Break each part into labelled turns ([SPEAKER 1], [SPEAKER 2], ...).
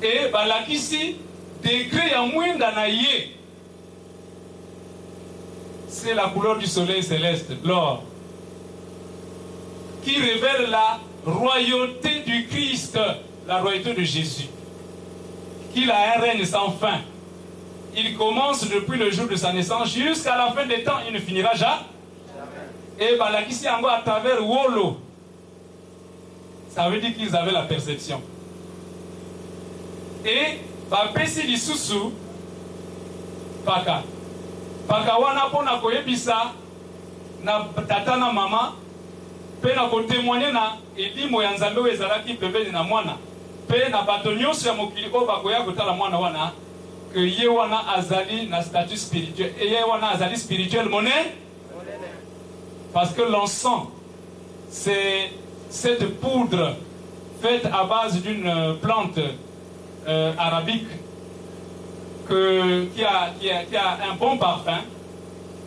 [SPEAKER 1] Et balakisi degré ya mwinda na ye. C'est la couleur du soleil céleste, l'or, qui révèle la royauté du Christ, la royauté de Jésus. Qu'il a un règne sans fin. Il commence depuis le jour de sa naissance jusqu'à la fin des temps, il ne finira jamais. Et balakisi yango à travers Wolo. Ça veut dire qu'ils avaient la perception. Et bapesi lisusu paka. Paka wana pona koyebisa na tata na mama pe na kotémoigner na elimo ya Nzambe oyo ezalaki pembeni na mwana pe na bato nyonso ya mokili oyo bakoya kotala mwana wana que ye wana azali na statut spirituel et ye wana azali spirituel monnaie parce que l'encens c'est cette poudre faite à base d'une plante arabique qui a un bon parfum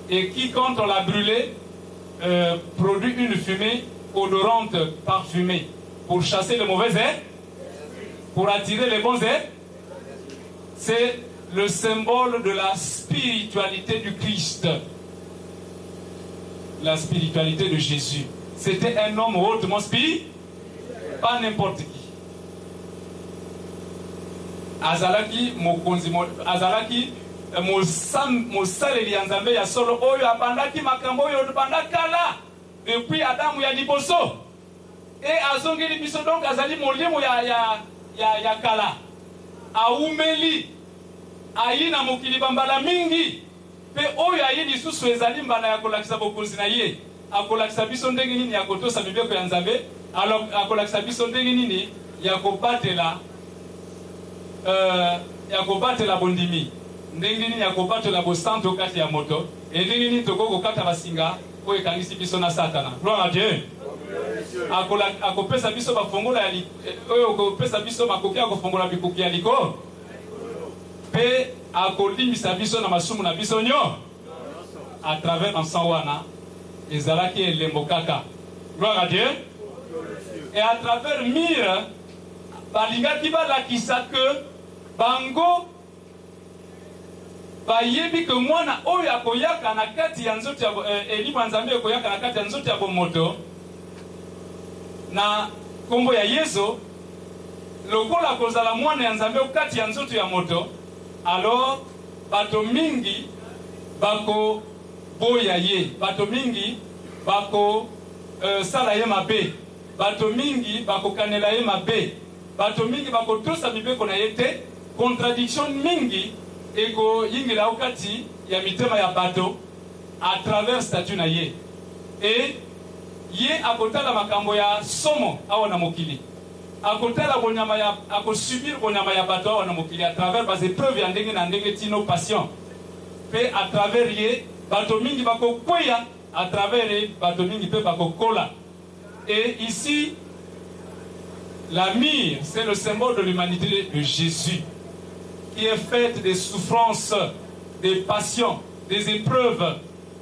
[SPEAKER 1] et qui, quand on l'a brûlé, produit une fumée odorante, parfumée, pour chasser les mauvais airs, pour attirer les bons airs. C'est le symbole de la spiritualité du Christ, la spiritualité de Jésus. C'était un homme hautement spirituel, pas n'importe qui. Azalaki mokonzi azalaki mosaleli ya Nzambe ya solo oyo abandaki makambo oyo bandakala depuis Adamu ya liboso et azongeli biso donc azali molimo ya kala aumeli ayi na mokili bambala mingi pe oyo ayi lisusu ezali mbala ya kolakisa bokonzi na ye akolakisa biso ndenge nini ya kotosa mibeko ya Nzambe alors akolakisa biso ndenge nini ya kobatela ya kobatela bondimi ndenge nini ya kobatela bosanto kati ya moto et ndenge nini tokoko kata basinga oyo ekangisi biso na Satana. Gloire à Dieu. Akopesa biso bafongola ya oyo akopesa biso makoki akofongola bikuki ya liko pe akolimisa biso na masumu na biso nyo à travers ensemble wana ezalaki elembo kaka. Gloire à Dieu. Et à travers mire balingaki balakisa que bango bayebi que mwana oyo akoyaka na kati ya nzoto ya elimu Nzambe akoyaka na kati ya nzoto ya bomoto na kombo ya Yesu lokola kozala mwana ya Nzambe kati ya nzoto ya moto alors bato mingi bako boya ye bato mingi bako sala ye mabe bato mingi bako kanela ye mabe bato mingi bako tosa mibeko na yete contradiction mingi eko yingila okati ya mitema ya bato à travers statut na ye et ye akotala makambo ya somo awa na mokili akotala bonyama ya akosubir bonyama ya bato awa na mokili à travers bas épreuves ya ndenge na ndenge tino passion pe à travers ye bato mingi bako kweya à travers ye bato mingi pe bako kola. Et ici la myrrhe c'est le symbole de l'humanité de Jésus qui est faite des souffrances, des passions, des épreuves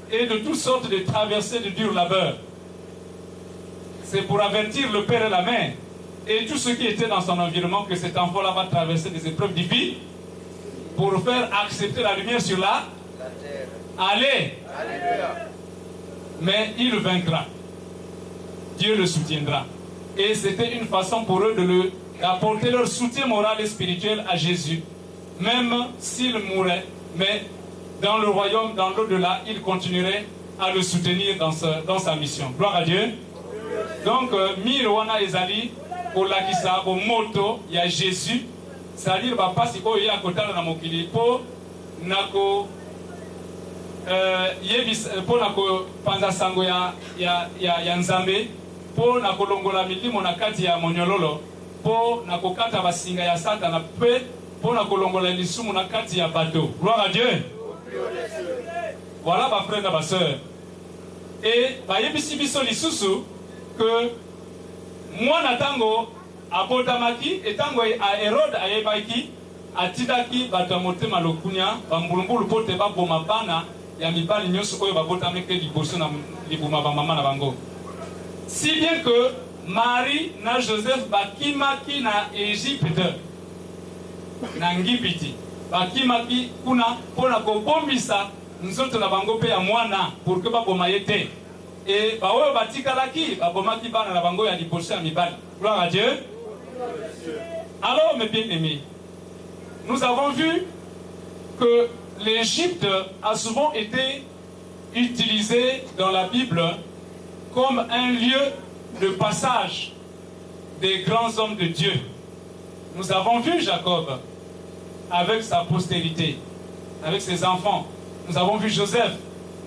[SPEAKER 1] et de toutes sortes de traversées de dur labeur. C'est pour avertir le père et la mère et tous ceux qui étaient dans son environnement que cet enfant-là va traverser des épreuves difficiles pour faire accepter la lumière sur la terre. Allez. Alléluia. Mais il vaincra. Dieu le soutiendra. Et c'était une façon pour eux d'apporter leur soutien moral et spirituel à Jésus. Même s'il mourait, mais dans le royaume, dans l'au-delà, il continuerait à le soutenir dans sa mission. Gloire à Dieu. Donc, Mirwana Ezali, pour l'Akisa, pour Moto, il y a Jésus. C'est-à-dire, papa, si vous avez kotala na mokili, pour nako pour nako panza sango ya Nzambe, pour nako longola milimo na kati ya monyololo, pour nako kata basinga ya Satana pe. Voilà gloire à Dieu. Voilà ma frère et ma soeur. Et bayebisi biso lisusu que moi natango abotamaki etango a Hérode ayebaki atidaki bato motema lokunya bambulumbulu pote baboma bana ya mibali nyonso oyo babotameke liboso na libuma ba mama na bango. Si bien que Marie na Joseph bakimaki na Égypte na ngipiti bakimaki kuna pona kobombisa nzoto na bango pe ya mwana pour que baboma ye te et baoyo batikalaki babomaki bana na bango ya liboso ya mibali. Gloire à Dieu. Alors mes bien-aimés, nous avons vu que l'Égypte a souvent été utilisée dans la Bible comme un lieu de passage des grands hommes de Dieu. Nous avons vu Jacob avec sa postérité, avec ses enfants. Nous avons vu Joseph.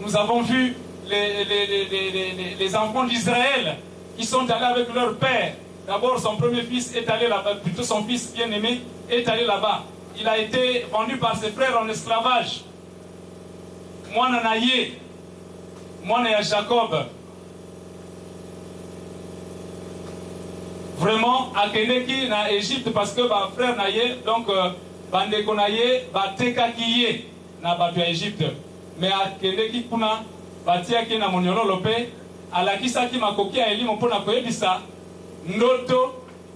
[SPEAKER 1] Nous avons vu les enfants d'Israël qui sont allés avec leur père. D'abord, son premier fils est allé là-bas, plutôt son fils bien-aimé est allé là-bas. Il a été vendu par ses frères en esclavage. Mwana na ye, mwana ya Jacob. Vraiment, akendeki na Égypte parce que ba frère na ye, donc bandeko na ye, batekaki ye na bato ya Égypte. Mais akendeki kuna batiaki na monyololo pe alakisaki makoki ya elimo mpona koyebisa ndoto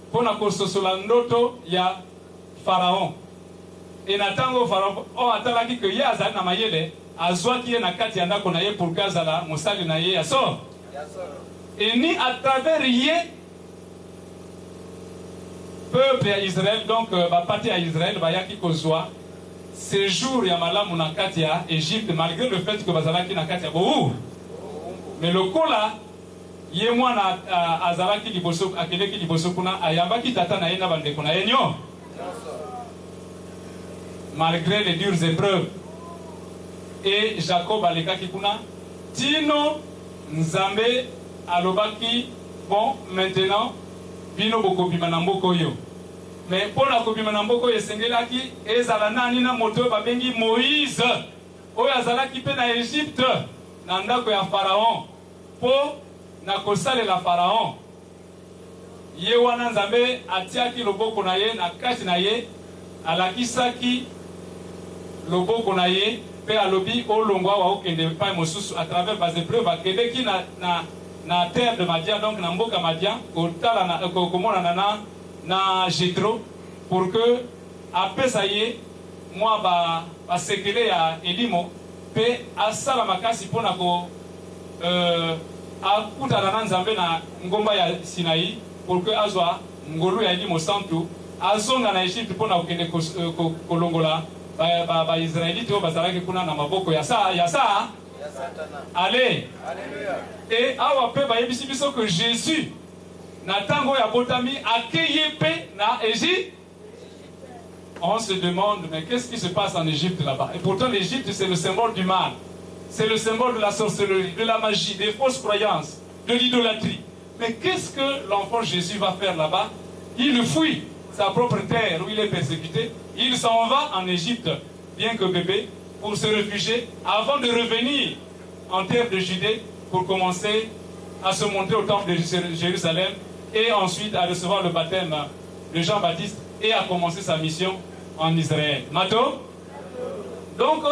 [SPEAKER 1] mpona kososola ndoto ya Pharaon. Et na tango Pharaon atalaki ke ye azali na mayele azwaki ye na kati ya ndako na ye pour kazala mosali na ye ya sort. Et ni à travers ye peuple ya Israël, donc bapati ya Israël bayaki kozwa séjour ya malamu na kati ya Égypte malgré le fait que bazalaki na kati ya bohu. Mais le kola ye mwana azalaki liboso akeleki liboso kuna ayambaki tata na ye na bandeko na ye nyo. Malgré les dures épreuves. Et Jacob alekaki kuna tino nzambe alobaki bon maintenant bino bokobima na mboko yo. Mais pour la kobima na mboko esengelaki ezala nani na moto babengi Moïse oyo azalaki pe na Égypte na ndako ya Pharaon po na kosalela Pharaon. Ye wana nzambe atiaki loboko na ye na kati na ye alakisaki loboko na ye pe alobi olongwa wa okende pa mosusu à travers bas épreuves akendeki na terre de Madian, donc na mboka Madian kotala na komona na Jéthro pour que apesa ye moi ba sekele ya elimo pe asala makasi pona ko akutana na nzambe na ngomba ya Sinaï pour que azwa ngolu ya elimo santu azonga na Égypte pona okende kolongola ba Israélite o bazalaki kuna na maboko ya sa allez. Et awa pe ba yebisi biso que Jésus na tango ya botami akeye pe na Égypte. On se demande mais qu'est-ce qui se passe en Égypte là-bas? Et pourtant l'Égypte c'est le symbole du mal. C'est le symbole de la sorcellerie, de la magie, des fausses croyances, de l'idolâtrie. Mais qu'est-ce que l'enfant Jésus va faire là-bas? Il fuit sa propre terre où il est persécuté. Il s'en va en Égypte, bien que bébé, pour se réfugier, avant de revenir en terre de Judée pour commencer à se montrer au temple de Jérusalem et ensuite à recevoir le baptême de Jean-Baptiste et à commencer sa mission en Israël. Mato? Donc,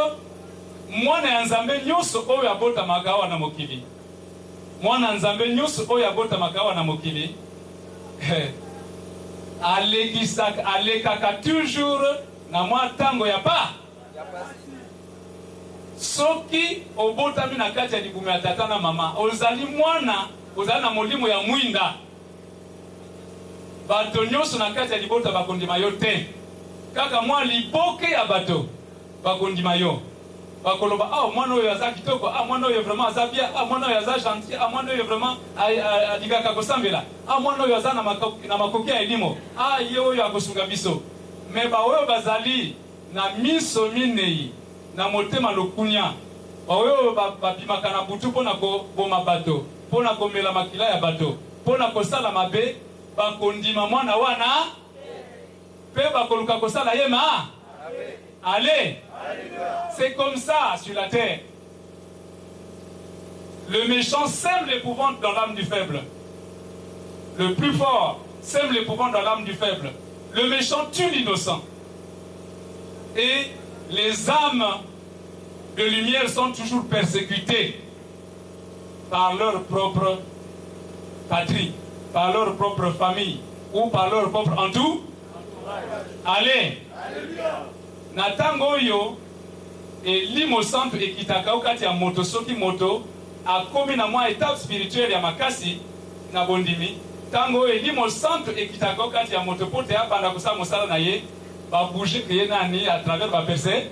[SPEAKER 1] mwana nzambe nyoso oyo abota makawa na mokili. Mwana nzambe nyoso oyo abota makawa na mokili. Alekaka toujours na mwa tango ya pa. Soki obotami na kati ya libumu ya tata na mama, ozali mwana, ozali na molimo ya mwinda. Bato nyonso na kati ya libota bakondima yo te. Kaka mwa liboke ya bato bakondima yo. Bakoloba mwana oyo aza kitoko, mwana oyo vraiment aza bien, mwana oyo aza gentil, mwana oyo vraiment alikaka kosambela, mwana oyo aza na makoki ya elimo, ye oyo akosunga biso. Me ba oyo bazali na miso minei na motema lokunya, ba oyo babimaka na butu mpona koboma bato, mpona komela makila ya bato, mpona kosala mabe, bakondima mwana wana pe bakoluka kosala ye ma. Allez. C'est comme ça sur la terre. Le méchant sème l'épouvante dans l'âme du faible. Le plus fort sème l'épouvante dans l'âme du faible. Le méchant tue l'innocent. Et les âmes de lumière sont toujours persécutées par leur propre patrie, par leur propre famille ou par leur propre entourage. Allez. Na tango yo elimo centre ekitaka okati ya moto soki moto akomi na mwa étape spirituelle ya makasi na bondimi tango elimo centre ekitaka okati ya moto pote abanda kosala mosala na ye ba bouger ke ye nani à travers ba percée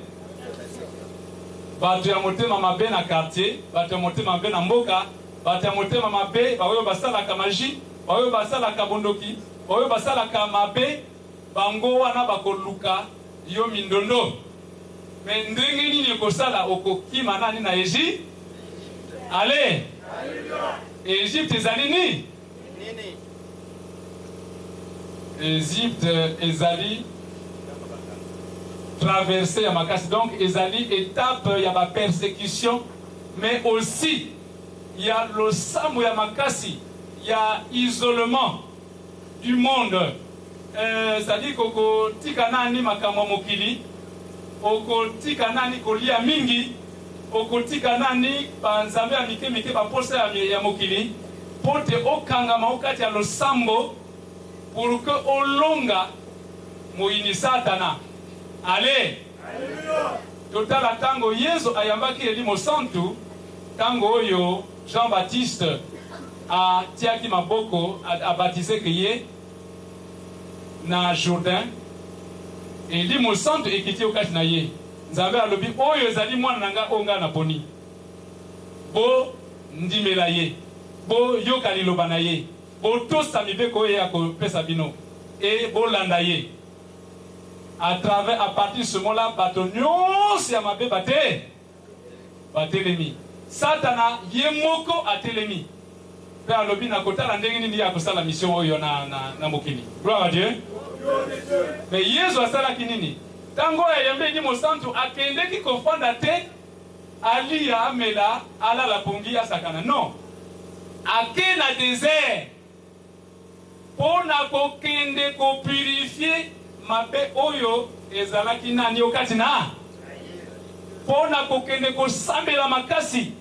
[SPEAKER 1] bato ya motema mabe na quartier bato ya motema mabe na mboka bato ya motema mabe baoyo basalaka magie baoyo basalaka bondoki baoyo basalaka mabe bango wana bakoluka yo mindondo me ndenge nini ekosala okokima nani na Egypte ale Egypte ezali nini Egypte ezali traversée ya makasi donc ezali étape ya ba persécution mais aussi il y a le samu ya makasi il y a isolement du monde c'est-à-dire koko tika nani makambo mokili okotika nani kolia mingi okotika nani banzambe ya mike mike baposa ya mokili pote okangama okati ya losambo pour que olonga moyini satana ale totala tango yesu ayambaki elimo santu tango oyo Jean-Baptiste atiaki maboko abatizeke ye na Jourdain elimo santu ekiti okati na ye nzambe alobi oyo ezali mwana nanga onga na poni bo ndimela ye bo yoka liloba na ye bo tosa mibeko ye akopesa bino e bo landa ye à partir de ce moment-là bato nyonso ya mabe batelemi satana ye moko atelemi pe alobi na kotala ndenge nini ya kosala mission oyo na mokili gloire à Dieu mais yesu asalaki nini tango ayambe elimo santu akendeki kofanda te alia amela alala pongi asakana non ake na désert pona kokende kopurifie mabe oyo ezalaki nani okati na pona kokende kosambela makasi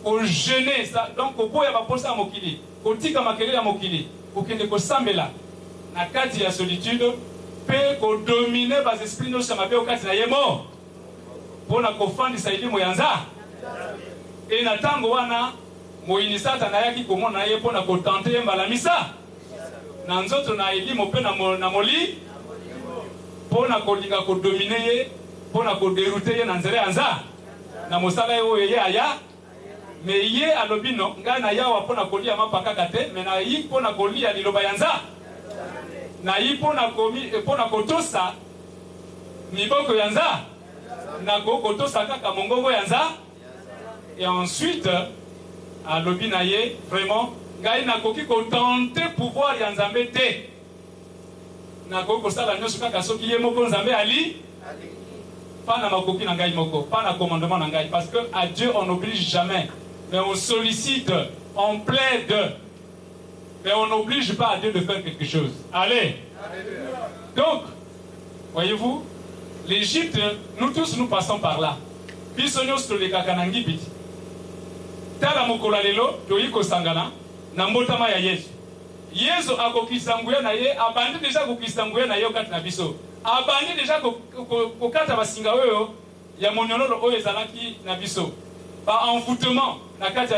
[SPEAKER 1] kojeûner donc koboya baposa ya mokili kotika makelele ya mokili kokende kosambela na kati ya solitude pe kodomine bas esprits nyonso ya mabe okati na ye mo pona kofandisa elimo ya nza e na tango wana moyini satana ayaki komona na ye pona kotante ye mbala misa na nzoto na elimo pe na moli pona kolinga kodomine ye pona koderute ye na nzela ya nza na mosala ye oyo ye aya me ye alobi no ngai na yawa pona kolia mapaka te me na yi pona kolia liloba ya nza na yi pona kotosa miboko ya nza na kotosa kaka mongongo ya nza et ensuite alobi na ye vraiment ngai nakoki kotente pouvoir ya nzambe te nakoki kosala nyonso kaka soki ye moko nzambe ali pas na makoki na ngai moko pas na commandement na ngai parce que à Dieu on n'oblige jamais mais on sollicite on plaide mais on n'oblige pas à Dieu de faire quelque chose allez donc voyez-vous l'Égypte nous tous nous passons par là biso nyonso tolekaka na ngibiti tala mokolo lelo toyi kosangana na mbotama ya Yesu Yesu akokisa nguya na ye abandi deja kokisa nguya na ye okati na biso abandi deja kokata basinga oyo ya monyololo oyo ezalaki na biso ba envoûtement na kati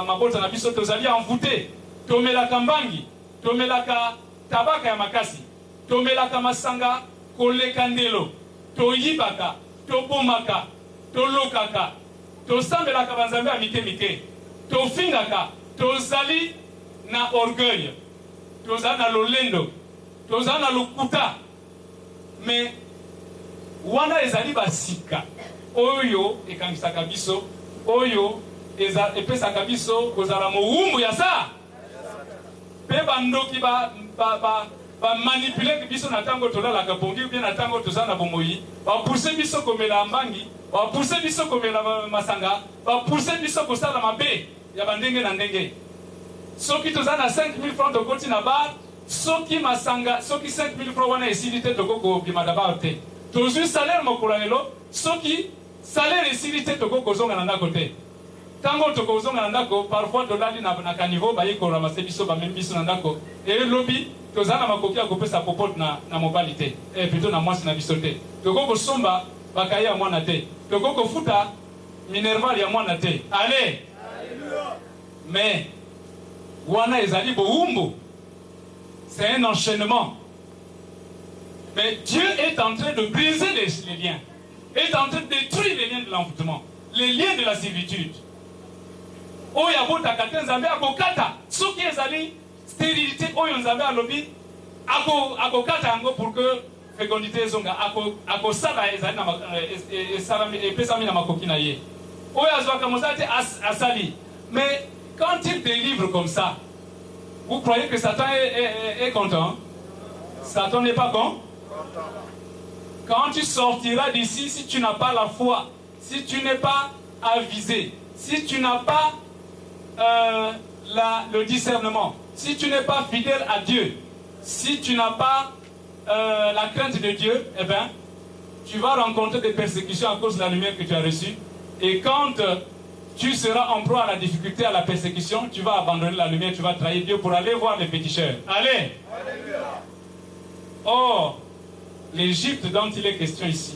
[SPEAKER 1] mabota na biso tozali envoûté tomelaka mbangi tomelaka tabaka ya makasi tomelaka masanga koleka ndelo toyibaka tobomaka tolokaka tosambelaka banzambe ya mike mike tofingaka tozali na orgueil tozali na lolendo tozali na lokuta mais wana ezali basika oyo ekangisaka biso oyo epesaka biso kozala mowumbu ya sa pe bandoki bamanipuleki biso na ntango tolalaka pongi ubie na ntango tozala na bomoi bapuse biso komela mbangi bapuse biso komela masanga bapuse biso kosala mabe ya bandenge na ndenge soki tozala na 5000 francs tokoti na bar soki masanga soki 5000 francs wana esili te tokokobima da bar te tozwi salaire mokolo lelo soki salaire esili te tokokozonga na ndako te tango tokozonga na ndako parfois tolali na kaniveau baye ko ramasser biso ba même biso na ndako et lobi tozana makoki ya kopesa popote na mobali te et plutôt na mwasi na biso te toko somba bakaye ya mwana te toko futa minerval ya mwana te allez mais wana ezali boumbu c'est un enchaînement mais Dieu est en train de briser les liens est en train de détruire les liens de l'envoûtement les liens de la servitude oyo abotaka te nzambe akokata soki ezali stérilité oyo nzambe alobi akokata yango pour que fécondité ezonga akosala ezali na epesami na makoki na ye oyo azwaka mosala te asali mais quand il délivre comme ça vous croyez que Satan est content? Satan n'est pas content. Quand tu sortiras d'ici, si tu n'as pas la foi, si tu n'es pas avisé, si tu n'as pas le discernement, si tu n'es pas fidèle à Dieu, si tu n'as pas la crainte de Dieu, eh bien, tu vas rencontrer des persécutions à cause de la lumière que tu as reçue. Et quand tu seras en proie à la difficulté, à la persécution, tu vas abandonner la lumière, tu vas trahir Dieu pour aller voir les péticheurs. Allez! Or, l'Égypte dont il est question ici,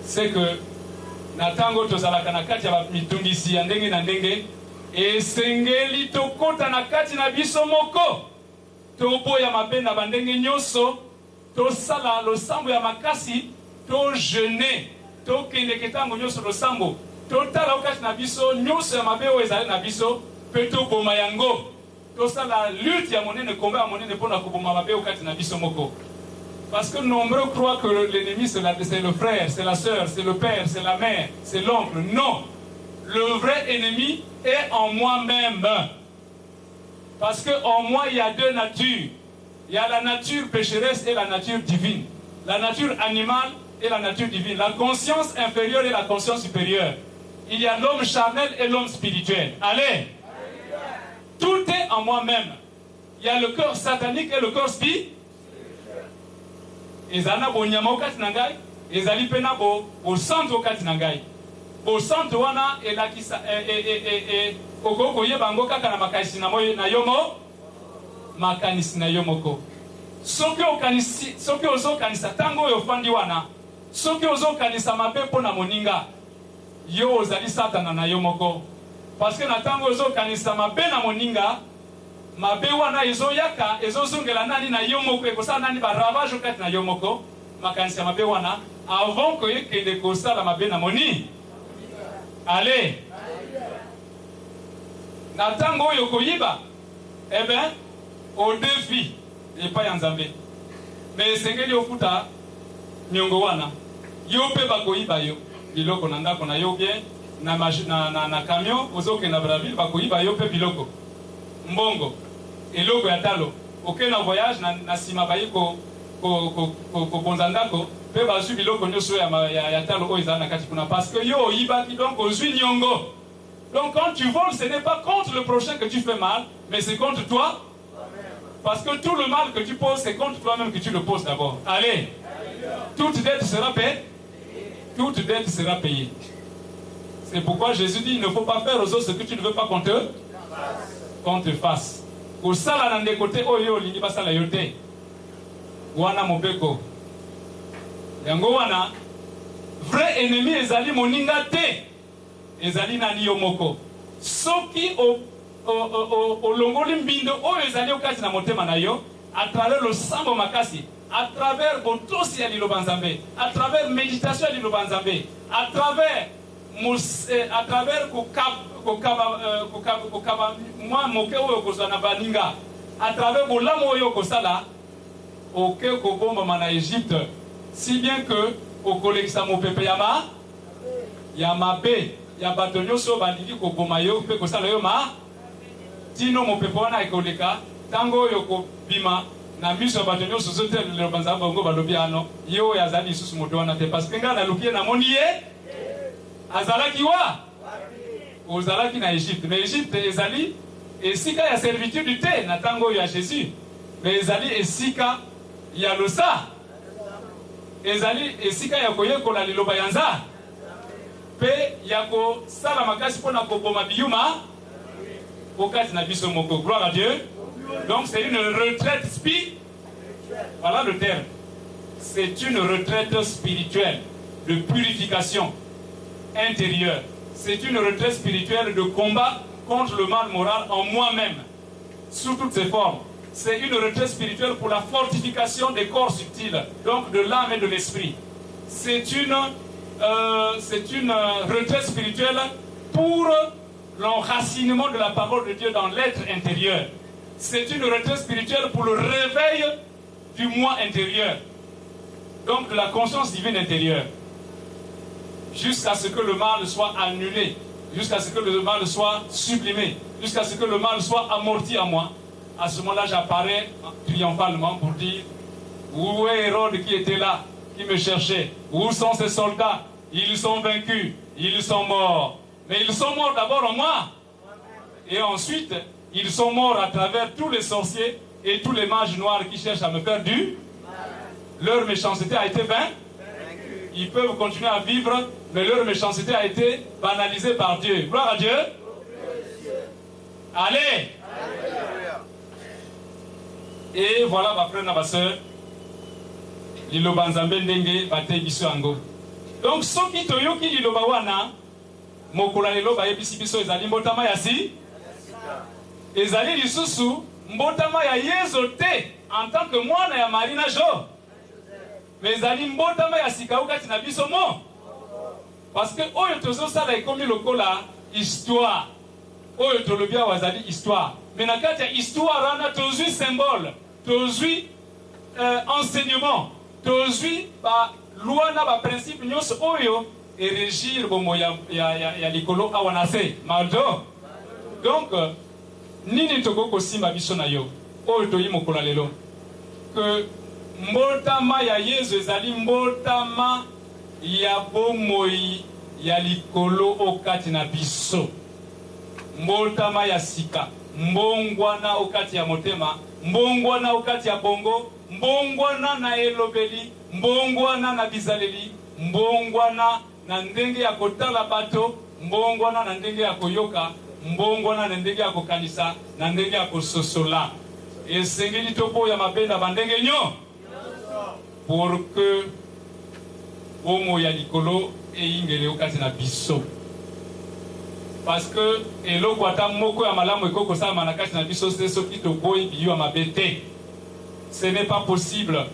[SPEAKER 1] c'est que natango tozalaka na kati ya mitungisi ya ndenge na ndenge esengeli tokota na kati na biso moko toboya mabe na bandenge nyonso tosala losambo ya makasi to jeûner tokende ketango nyonso losambo totala okati na biso nyonso ya mabe oyo ezali na biso mpe toboma yango tosala lutte ya monene combat ya monene mpona koboma mabe okati na biso moko. Parce que nombreux croient que l'ennemi c'est le frère, c'est la sœur, c'est le père, c'est la mère, c'est l'oncle. Non, le vrai ennemi est en moi-même. Parce qu'en moi il y a deux natures. Il y a la nature pécheresse et la nature divine. La nature animale et la nature divine. La conscience inférieure et la conscience supérieure. Il y a l'homme charnel et l'homme spirituel. Allez! Tout est en moi-même. Il y a le corps satanique et le corps spirituel. Ezana bonyama okati na ngai ezali pena bo santo okati na ngai bo santo wana elakisa okoko yebango kaka na makanisi na moyo na yomo makanisi na yomoko soki ozokanisa tango oyo ofandi wana soki ozokanisa mabe mpona moninga yo ozali satana na yo moko parce que na tango ozokanisa mabe na moninga mabe wana ezoyaka ezozongela nani na yo moko ekosala nani baravage okati na yo moko makanisi ya mabe wana avant koyekende kosala mabe na moni allez na ntango oyo koyiba eh bien au défi epai ya nzambe mais esengeli ofuta niongo wana yo mpe bakoyiba yo biloko na ndako na yo bien na camion ozokende na Brazzaville bakoyiba yo mpe biloko mbongo eloko ya talo okende na voyage na nsima bayi kobonza ndako mpe bazwi biloko nyonso ya talo oyo ezala na kati kuna parce que yo oyibaki donc ozwi niongo. Donc quand tu voles, ce n'est pas contre le prochain que tu fais mal, mais c'est contre toi. Parce que tout le mal que tu poses, c'est contre toi-même que tu le poses d'abord. Allez, toute dette sera payée. Toute dette sera payée. C'est pourquoi Jésus dit, il ne faut pas faire aux autres ce que tu ne veux pas qu'on te fasse. Au sala dans des côtés, oh yo, l'ini basala yote. Wana mobeko. Yango wana, vrai ennemi ezali moninga te. Ezali nani yo moko. Soki olongoli mbindo oyo ezali okati na motema na yo, à travers le sambo makasi, à travers botosi ya liloba nzambe, à travers méditation ya liloba nzambe, à travers kokaba mwa moke oyo kozwa na baninga, à travers bolamu oyo kosala, oke kobomba na Égypte, si bien que okolekisa mopepe ya mabe, ya bato nyonso balingi koboma yo mpe kosala yo tino mopepe wana ekoleka tango oyo kobima na miso ya bato nyonso zotelelo banza bango balobi ano yo oyo azali lisusu moto wana te parce que ngai naluki ye namoni ye azalaki wa ozalaki na Égypte. Mais Égypte ezali esika ya servitude te na tango oyo ya Jésus, mais ezali esika ya losa, ezali esika ya koyekola liloba ya nzambe. pe yako sala makasi pona koboma biyuma okati na biso moko. Gloire à Dieu. Donc c'est une retraite spirituelle. Voilà le terme. C'est une retraite spirituelle de purification intérieure. C'est une retraite spirituelle de combat contre le mal moral en moi-même, sous toutes ses formes. C'est une retraite spirituelle pour la fortification des corps subtils, donc de l'âme et de l'esprit. C'est une retraite spirituelle pour l'enracinement de la parole de Dieu dans l'être intérieur. C'est une retraite spirituelle pour le réveil du moi intérieur, donc de la conscience divine intérieure, jusqu'à ce que le mal soit annulé, jusqu'à ce que le mal soit supprimé, jusqu'à ce que le mal soit amorti à moi. À ce moment-là, j'apparais triomphalement pour dire: où est Hérode qui était là, qui me cherchait? Où sont ces soldats? Ils sont vaincus, ils sont morts. Mais ils sont morts d'abord en moi. Et ensuite, ils sont morts à travers tous les sorciers et tous les mages noirs qui cherchent à me faire du mal. Leur méchanceté a été vaincue. Ils peuvent continuer à vivre, mais leur méchanceté a été banalisée par Dieu. Gloire à Dieu. Allez. Et voilà ma frère et ma soeur. Liloba nzambe ndenge bate biso yango. Donc soki toyoki liloba wana mokola liloba yebisi biso ezali mbotama ya si ezali lisusu mbotama ya Yezo te en tant que mwana ya Marina Jo. Mais ezali mbotama ya sika ukati na biso mo. Parce que oyo tozosala ekomi lokola histoire. Oyo tolobia wazali histoire. Mais na kati ya histoire wana tozwi symbole, tozwi enseignement, tozwi ba loi na ba principe nyonso oyo et régir bomo ya likolo awanase maldo. Donc nini tokoko simba biso na yo oyo toyi mokola lelo que mbotama ya Yesu ezali mbotama ya bomoi ya likolo okati na biso, mbotama ya sika, mbongwana okati ya motema, mbongwana okati ya bongo, mbongwana na elobeli, mbongwana na bizaleli, mbongwana na ndenge ya kotala bato, mbongwana na ndenge ya koyoka, mbongwana na ndenge ya kokanisa, na ndenge ya kososola. Esengeli topo ya mabenda bandenge nyo pour que omo ya likolo eingele okati na biso. Parce que eloko ata moko ya malamu ekoko sa manakati na biso c'est soki to boyi biyo mabete. Ce n'est pas possible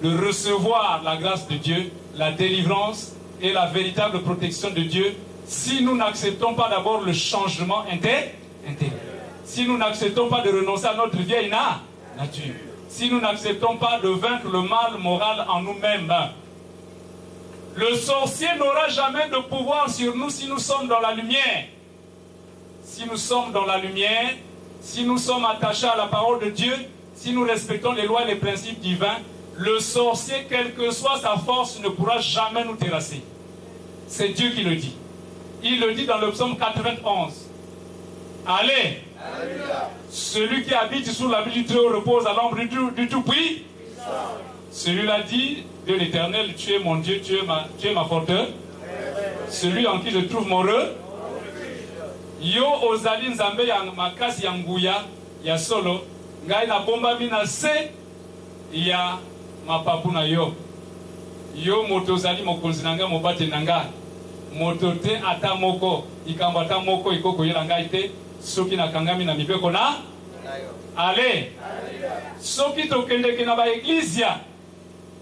[SPEAKER 1] de recevoir la grâce de Dieu, la délivrance et la véritable protection de Dieu si nous n'acceptons pas d'abord le changement intérieur. Si nous n'acceptons pas de renoncer à notre vieille nature. Si nous n'acceptons pas de vaincre le mal moral en nous-mêmes. Le sorcier n'aura jamais de pouvoir sur nous si nous sommes dans la lumière. Si nous sommes dans la lumière, si nous sommes attachés à la parole de Dieu, si nous respectons les lois et les principes divins, le sorcier, quelle que soit sa force, ne pourra jamais nous terrasser. C'est Dieu qui le dit. Il le dit dans le psaume 91. Allez! Alléluia. Celui qui habite sous l'abri du Très-Haut repose à l'ombre du Tout-Puissant. Celui-là dit de l'Éternel: tu es mon Dieu, tu es ma forteresse. Celui en qui je trouve mon refuge. Yo ozali nzambe ya makasi ya nguya ya solo ngai na bomba mina se ya mapapu na yo. Yo moto ozali mokonzi na ngai mobate na ngai. Moto te ata moko ikambo ata moko ikoko yela ngai te soki na kangami na mibeko na allez. Soki tokendeke na ba eglizia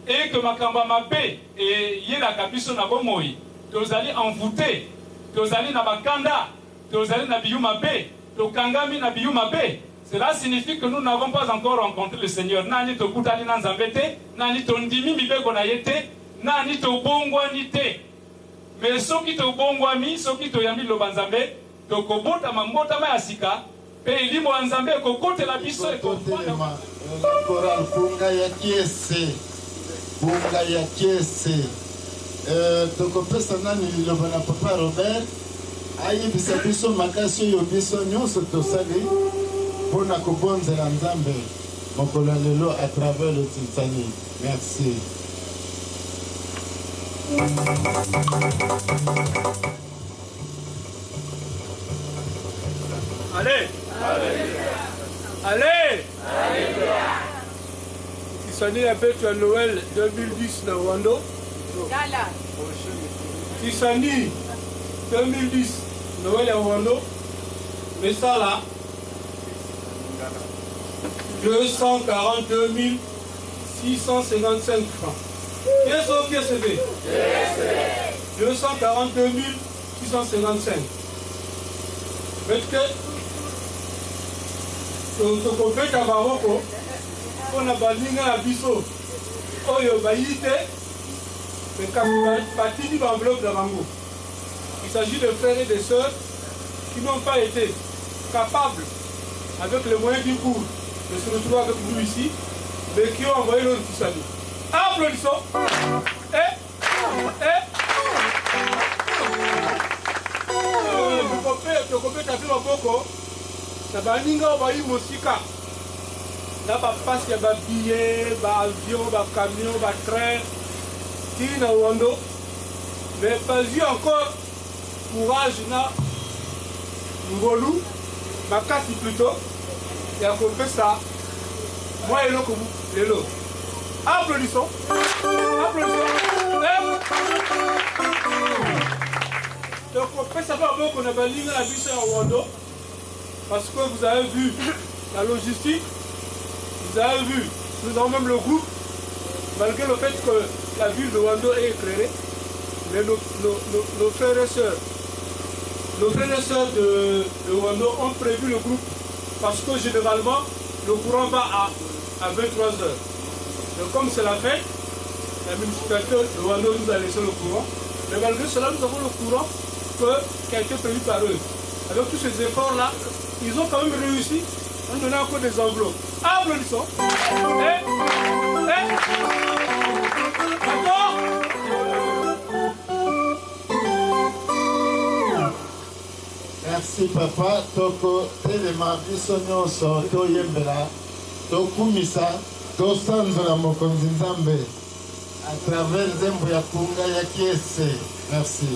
[SPEAKER 1] et que makamba mabe et yela kabiso na bomoi tozali envoûté, tozali na bakanda, tozali na biyuma be, tokangami na biyuma be. Cela signifie que nous n'avons pas encore rencontré le Seigneur. Nani tokutani na nzambete, nani tondimi mibeko na yete, nani tobongwani te. Mais soki tobongwami, soki toyambi loba nzambe, tokobota mambotama ya sika, pe elimo ya nzambe kokotela biso
[SPEAKER 2] ekofana. Koral funga ya kiese. Funga ya kiese. Tokopesa nani liloba na Papa Robert. Ayebisa biso makasi oyo biso nyonso tosali mpona kobonzela Nzambe mokolo lelo à travers le Titani. Merci.
[SPEAKER 3] Allez. Allez. Tisani abetu ya Noël 2010 na Wando. Tisani 2010 Noël à Wando. Mais ça là 242 655 francs. Qui est ce fait 242 655. Mais que tokopeta baroko mpona baninga na biso oyo bayi te batindi baenveloppe na bango. Il s'agit de frères et de sœurs qui n'ont pas été capables, avec les moyens du cours, de se retrouver avec nous ici, mais qui ont envoyé leur Tisani. Applaudissons. Tokopeta pe maboko na baninga bayi mosika na bapasi ya babillet, baavion, bacamion, batrain qui na Wando, mais pas eu encore courage na ngolu makasi plutôt ya kopesa moi eloko lelo. Applaudissons. Donc on peut savoir qu'on a baligné la bise à Wando parce que vous avez vu la logistique, vous avez vu, nous avons même le groupe, malgré le fait que la ville de Wando est éclairée, mais nos frères et sœurs de Wando ont prévu le groupe parce que généralement le courant va à 23 h. Donc comme c'est la fête, la municipalité de Wando nous a laissé le courant, mais malgré cela nous avons le courant qui a été prévu par eux. Avec tous ces efforts-là, ils ont quand même réussi à nous donner encore des enveloppes. Applaudissons. D'accord.
[SPEAKER 2] Merci papa. Toko telema biso nyonso toyembela tokumisa tosanzola mokonzi Nzambe à travers nzembo ya kunga ya Kiese. Merci.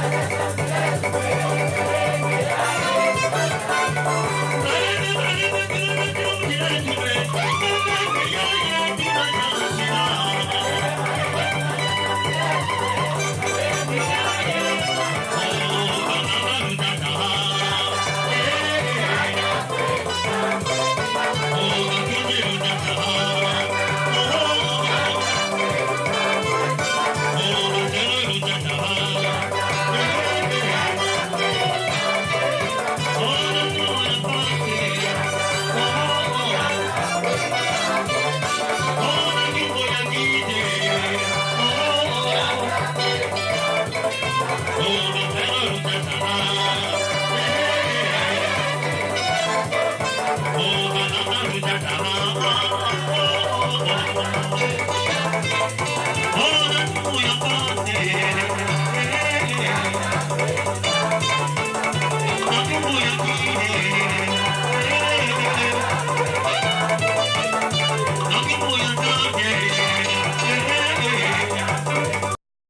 [SPEAKER 4] Thank you.